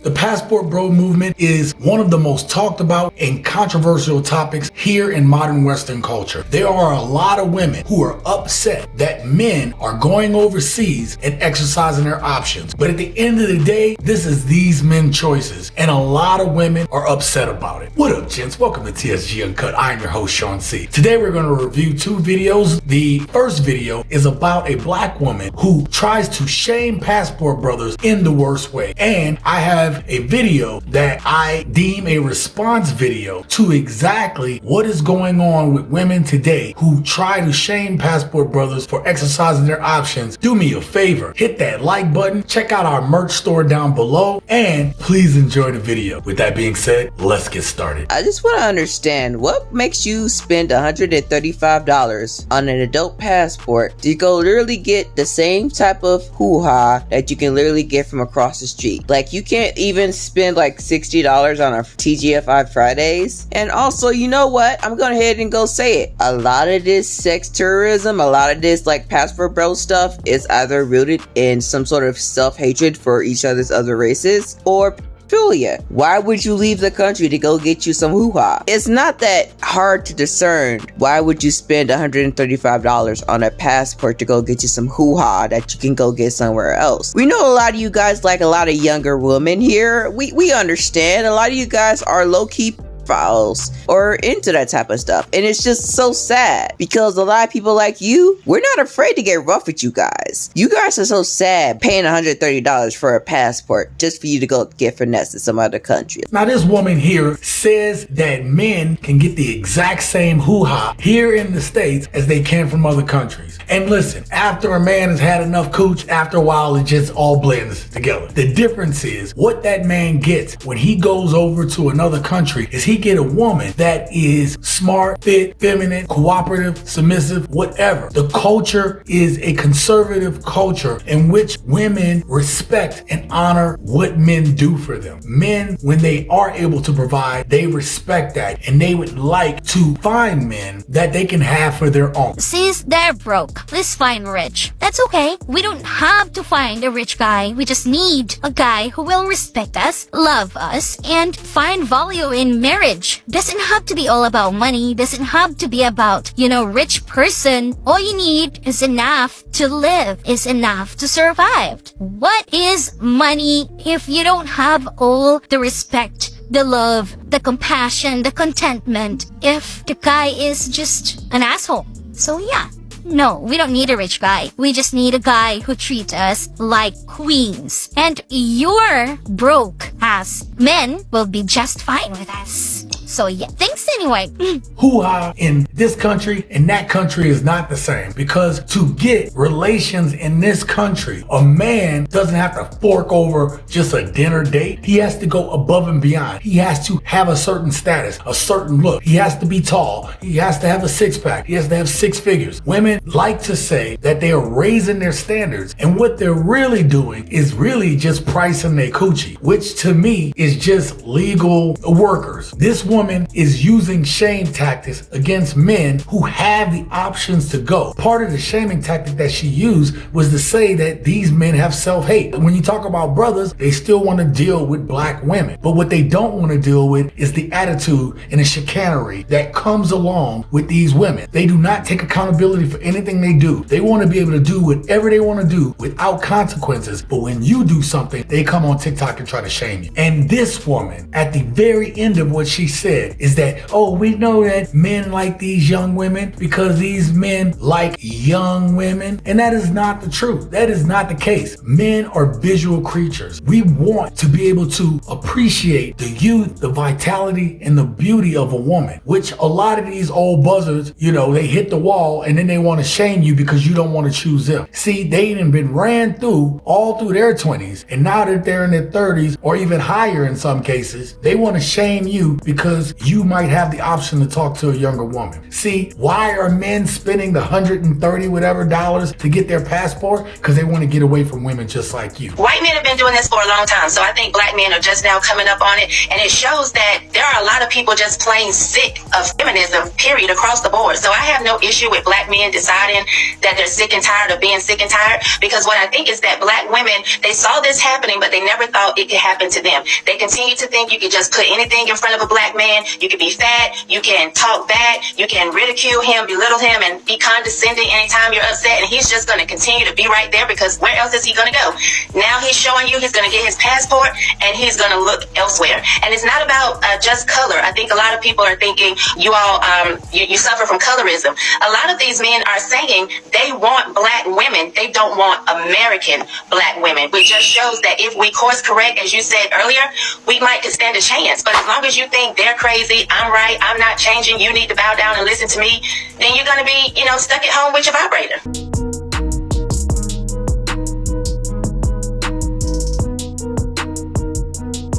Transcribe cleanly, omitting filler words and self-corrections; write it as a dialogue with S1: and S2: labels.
S1: The passport bro movement is one of the most talked about and controversial topics here in modern Western culture. There are a lot of women who are upset that men are going overseas and exercising their options. But at the end of the day, this is these men's choices, and a lot of women are upset about it. What up, gents? Welcome to TSG Uncut. I am your host, Sean C. Today we're going to review two videos. The first video is about a black woman who tries to shame passport brothers in the worst way. And I have a video that I deem a response video to exactly what is going on with women today who try to shame passport brothers for exercising their options. Do me a favor, hit that like button, check out our merch store down below, and please enjoy the video. With that being said, let's get started.
S2: I just want to understand, what makes you spend $135 on an adult passport to go literally get the same type of hoo-ha that you can literally get from across the street? Like, you can't even spend like $60 on a TGFI Fridays. And also, you know what? I'm going ahead and go say it. A lot of this sex tourism, a lot of this like passport bro stuff is either rooted in some sort of self-hatred for each other's other races or pedophilia. Why would you leave the country to go get you some hoo-ha? It's not that hard to discern. Why would you spend $135 on a passport to go get you some hoo-ha that you can go get somewhere else? We know a lot of you guys like a lot of younger women here. We understand. A lot of you guys are low-key files or into that type of stuff, and it's just so sad because a lot of people like you, we're not afraid to get rough with you guys. You guys are so sad paying $130 for a passport just for you to go get finesse in some other country.
S1: Now this woman here says that men can get the exact same hoo-ha here in the States as they can from other countries. And listen, after a man has had enough cooch, after a while it just all blends together. The difference is what that man gets when he goes over to another country is he get a woman that is smart, fit, feminine, cooperative, submissive, whatever. The culture is a conservative culture in which women respect and honor what men do for them. Men, when they are able to provide, they respect that, and they would like to find men that they can have for their own.
S3: Since they're broke, let's find rich. That's okay. We don't have to find a rich guy. We just need a guy who will respect us, love us, and find value in marriage. Doesn't have to be all about money. Doesn't have to be about, rich person. All you need is enough to live, is enough to survive. What is money if you don't have all the respect, the love, the compassion, the contentment, if the guy is just an asshole? So yeah. No, we don't need a rich guy. We just need a guy who treats us like queens. And your broke ass men will be just fine with us. So yeah, thanks anyway.
S1: Hoo-ha in this country and that country is not the same, because to get relations in this country, a man doesn't have to fork over just a dinner date. He has to go above and beyond. He has to have a certain status, a certain look. He has to be tall. He has to have a six-pack. He has to have six figures. Women like to say that they are raising their standards, and what they're really doing is really just pricing their coochie, which to me is just legal workers. This woman is using shame tactics against men who have the options to go. Part of the shaming tactic that she used was to say that these men have self-hate. When you talk about brothers, they still want to deal with black women, but what they don't want to deal with is the attitude and the chicanery that comes along with these women. They do not take accountability for anything they do. They want to be able to do whatever they want to do without consequences, but when you do something, they come on TikTok and try to shame you. And this woman, at the very end of what she said, is that, oh, we know that men like these young women because these men like young women. And that is not the truth. That is not the case. Men are visual creatures. We want to be able to appreciate the youth, the vitality, and the beauty of a woman, which a lot of these old buzzards, they hit the wall and then they want to shame you because you don't want to choose them. See, they done been ran through all through their 20s, and now that they're in their 30s or even higher in some cases, they want to shame you because because you might have the option to talk to a younger woman. See, why are men spending the $130 whatever dollars to get their passport? Because they want to get away from women just like you.
S4: White men have been doing this for a long time, so I think black men are just now coming up on it, and it shows that there are a lot of people just plain sick of feminism, period, across the board. So I have no issue with black men deciding that they're sick and tired of being sick and tired, because what I think is that black women, they saw this happening, but they never thought it could happen to them. They continue to think you could just put anything in front of a black man. You could be fat, you can talk back, you can ridicule him, belittle him, and be condescending anytime you're upset, and he's just going to continue to be right there, because where else is he going to go? Now he's showing you he's going to get his passport, and he's going to look elsewhere. And it's not about just color. I think a lot of people are thinking you all you suffer from colorism. A lot of these men are saying they want black women. They don't want American black women, which just shows that if we course correct, as you said earlier, we might could stand a chance. But as long as you think they're crazy, I'm right, I'm not changing, you need to bow down and listen to me, then you're going to be, stuck at home with your vibrator.